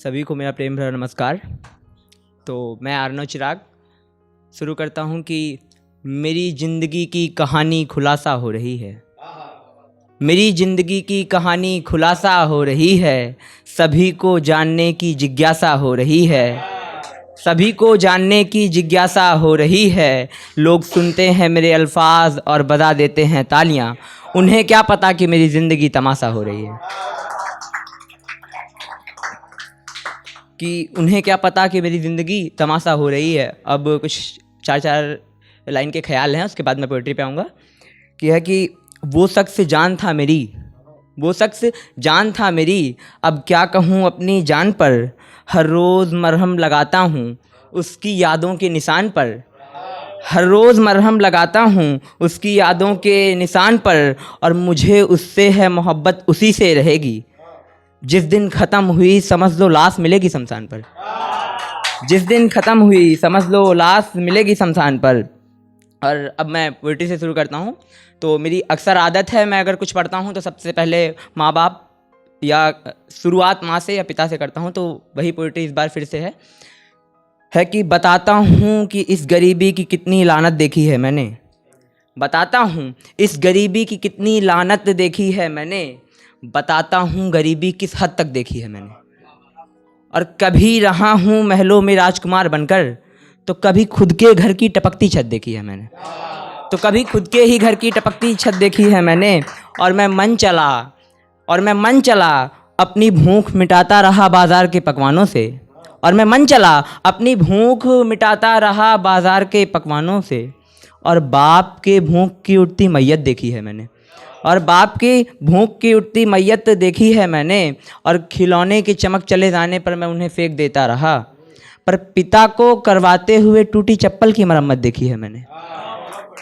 सभी को मेरा प्रेम भरा नमस्कार। तो मैं आर्नव चिराग शुरू करता हूँ कि मेरी ज़िंदगी की कहानी खुलासा हो रही है। मेरी ज़िंदगी की कहानी खुलासा हो रही है, सभी को जानने की जिज्ञासा हो रही है। सभी को जानने की जिज्ञासा हो रही है। लोग सुनते हैं मेरे अल्फाज और बजा देते हैं तालियां। उन्हें क्या पता कि मेरी ज़िंदगी तमाशा हो रही है, कि उन्हें क्या पता कि मेरी ज़िंदगी तमाशा हो रही है। अब कुछ चार लाइन के ख्याल हैं, उसके बाद मैं पोइट्री पे आऊँगा। कि है कि वो शख्स जान था मेरी, वो शख्स जान था मेरी, अब क्या कहूँ अपनी जान पर। हर रोज़ मरहम लगाता हूँ उसकी यादों के निशान पर। हर रोज़ मरहम लगाता हूँ उसकी यादों के निशान पर। और मुझे उससे है मोहब्बत, उसी से रहेगी। जिस दिन ख़त्म हुई समझ लो लाश मिलेगी शमशान पर। जिस दिन ख़त्म हुई समझ लो लाश मिलेगी शमशान पर। और अब मैं पोइट्री से शुरू करता हूँ। तो मेरी अक्सर आदत है, मैं अगर कुछ पढ़ता हूँ तो सबसे पहले माँ बाप या शुरुआत माँ से या पिता से करता हूँ। तो वही पोइट्री इस बार फिर से है कि बताता हूँ कि इस गरीबी की कितनी लानत देखी है मैंने। बताता हूँ इस गरीबी की कितनी लानत देखी है मैंने। बताता हूँ गरीबी किस हद तक देखी है मैंने। और कभी रहा हूँ महलों में राजकुमार बनकर, तो कभी खुद के घर की टपकती छत देखी है मैंने। तो कभी खुद के ही घर की टपकती छत देखी है मैंने। और मैं मन चला अपनी भूख मिटाता रहा बाज़ार के पकवानों से। और मैं मन चला अपनी भूख मिटाता रहा बाज़ार के पकवानों से। और बाप के भूख की उठती मैयत देखी है मैंने। और बाप की भूख की उठती मैयत देखी है मैंने। और खिलौने की चमक चले जाने पर मैं उन्हें फेंक देता रहा। पर पिता को करवाते हुए टूटी चप्पल की मरम्मत देखी है मैंने।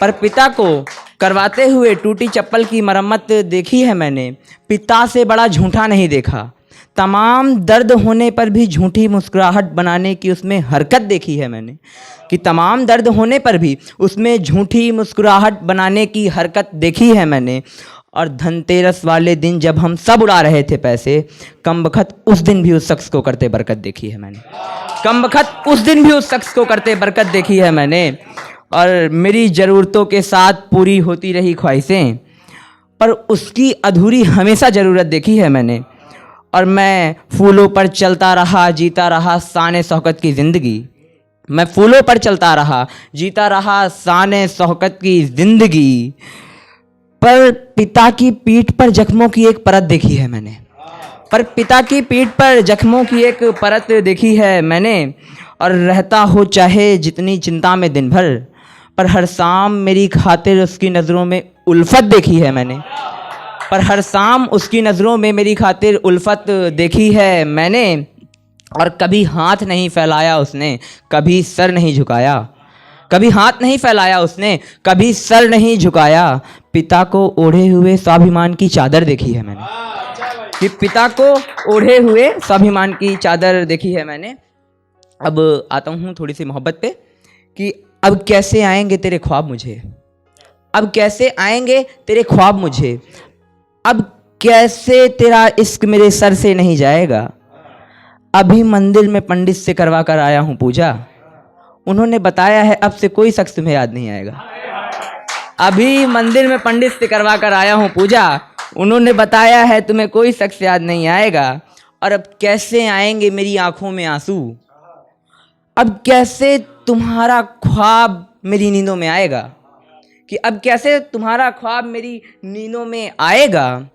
पर पिता को करवाते हुए टूटी चप्पल की मरम्मत देखी है मैंने। पिता से बड़ा झूठा नहीं देखा, तमाम दर्द होने पर भी झूठी मुस्कुराहट बनाने की उसमें हरकत देखी है मैंने। कि तमाम दर्द होने पर भी उसमें झूठी मुस्कुराहट बनाने की हरकत देखी है मैंने। और धनतेरस वाले दिन जब हम सब उड़ा रहे थे पैसे, कमबख्त उस दिन भी उस शख्स को करते बरकत देखी है मैंने। कमबख्त उस दिन भी उस शख्स को करते बरकत देखी है मैंने। और मेरी ज़रूरतों के साथ पूरी होती रही ख्वाहिशें, पर उसकी अधूरी हमेशा ज़रूरत देखी है मैंने। और मैं फूलों पर चलता रहा, जीता रहा शान शौकत की ज़िंदगी। मैं फूलों पर चलता रहा, जीता रहा शान शौकत की ज़िंदगी। पर पिता की पीठ पर जख्मों की एक परत देखी है मैंने। पर पिता की पीठ पर जख्मों की एक परत देखी है मैंने। और रहता हो चाहे जितनी चिंता में दिन भर, पर हर शाम मेरी खातिर उसकी नज़रों में उल्फत देखी है मैंने। पर हर शाम उसकी नज़रों में मेरी खातिर उल्फत देखी है मैंने। और कभी हाथ नहीं फैलाया उसने, कभी सर नहीं झुकाया। कभी हाथ नहीं फैलाया उसने, कभी सर नहीं झुकाया। पिता को ओढ़े हुए स्वाभिमान की चादर देखी है मैंने। कि पिता को ओढ़े हुए स्वाभिमान की चादर देखी है मैंने। अब आता हूँ थोड़ी सी मोहब्बत पे कि अब कैसे आएंगे तेरे ख्वाब मुझे। अब कैसे आएंगे तेरे ख्वाब मुझे। अब कैसे तेरा इश्क मेरे सर से नहीं जाएगा। अभी मंदिर में पंडित से करवा कर आया हूँ पूजा, उन्होंने बताया है अब से कोई शख्स तुम्हें याद नहीं आएगा। अभी मंदिर में पंडित से करवा कर आया हूँ पूजा, उन्होंने बताया है तुम्हें कोई शख्स याद नहीं आएगा। और अब कैसे आएंगे मेरी आंखों में आंसू। अब कैसे तुम्हारा ख्वाब मेरी नींदों में आएगा। कि अब कैसे तुम्हारा ख्वाब मेरी नींदों में आएगा।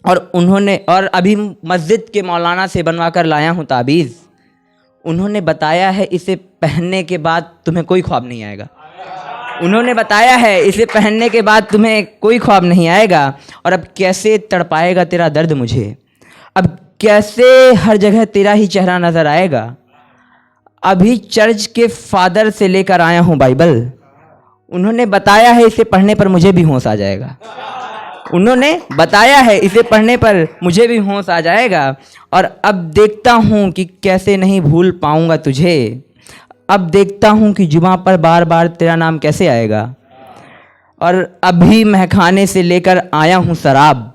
और अभी मस्जिद के मौलाना से बनवा कर लाया हूँ ताबीज़, उन्होंने बताया है इसे पहनने के बाद तुम्हें कोई ख्वाब नहीं आएगा। उन्होंने बताया है इसे पहनने के बाद तुम्हें कोई ख्वाब नहीं आएगा। और अब कैसे तड़पाएगा तेरा दर्द मुझे। अब कैसे हर जगह तेरा ही चेहरा नज़र आएगा। अभी चर्च के फादर से लेकर आया हूँ बाइबल, उन्होंने बताया है इसे पढ़ने पर मुझे भी होश आ जाएगा। उन्होंने बताया है इसे पढ़ने पर मुझे भी होश आ जाएगा। और अब देखता हूँ कि कैसे नहीं भूल पाऊँगा तुझे। अब देखता हूँ कि जुबां पर बार बार तेरा नाम कैसे आएगा। और अभी महखाने से लेकर आया हूँ शराब,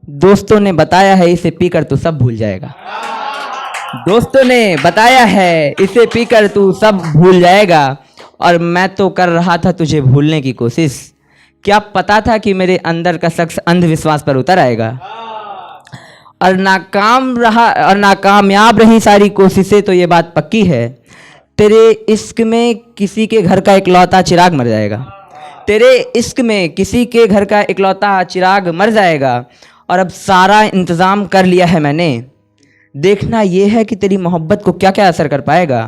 दोस्तों ने बताया है इसे पीकर तो सब भूल जाएगा। दोस्तों ने बताया है इसे पीकर तू सब भूल जाएगा, और मैं तो कर रहा था तुझे भूलने की कोशिश। क्या पता था कि मेरे अंदर का शख्स अंधविश्वास पर उतर आएगा। और नाकामयाब रही सारी कोशिशें, तो ये बात पक्की है तेरे इश्क में किसी के घर का इकलौता चिराग मर जाएगा। तेरे इश्क में किसी के घर का इकलौता चिराग मर जाएगा। और अब सारा इंतज़ाम कर लिया है मैंने, देखना ये है कि तेरी मोहब्बत को क्या क्या असर कर पाएगा।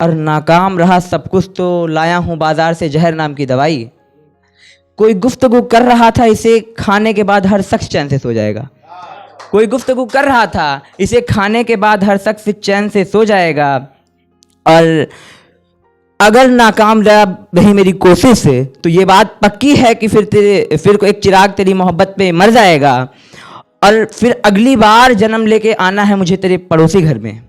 और नाकाम रहा सब कुछ, तो लाया हूँ बाज़ार से जहर नाम की दवाई। कोई गुफ्तगू कर रहा था इसे खाने के बाद हर शख्स चैन से सो जाएगा। कोई गुफ्तगू कर रहा था इसे खाने के बाद हर शख्स चैन से सो जाएगा। और अगर नाकाम रही मेरी कोशिश से, तो ये बात पक्की है कि फिर को एक चिराग तेरी मोहब्बत पे मर जाएगा। और फिर अगली बार जन्म लेके आना है मुझे तेरे पड़ोसी घर में।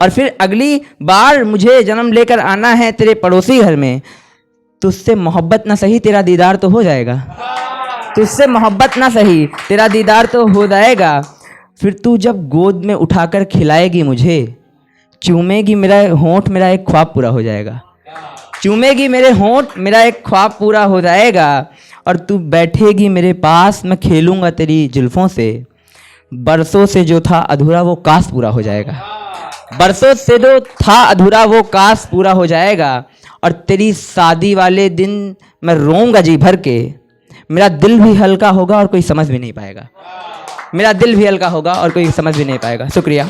और फिर अगली बार मुझे जन्म लेकर आना है तेरे पड़ोसी घर में। तुझसे मोहब्बत ना सही तेरा दीदार तो हो जाएगा। तुझसे मोहब्बत ना सही तेरा दीदार तो हो जाएगा। फिर तू जब गोद में उठाकर खिलाएगी मुझे, चूमेगी मेरा होंठ, मेरा एक ख्वाब पूरा हो जाएगा। चूमेगी मेरे होंठ, मेरा एक ख्वाब पूरा हो जाएगा। और तू बैठेगी मेरे पास, मैं खेलूंगा तेरी जुल्फों से। बरसों से जो था अधूरा वो काश पूरा हो जाएगा। बरसों से जो था अधूरा वो काश पूरा हो जाएगा। और तेरी शादी वाले दिन मैं रोऊंगा जी भर के। मेरा दिल भी हल्का होगा और कोई समझ भी नहीं पाएगा। मेरा दिल भी हल्का होगा और कोई समझ भी नहीं पाएगा। शुक्रिया।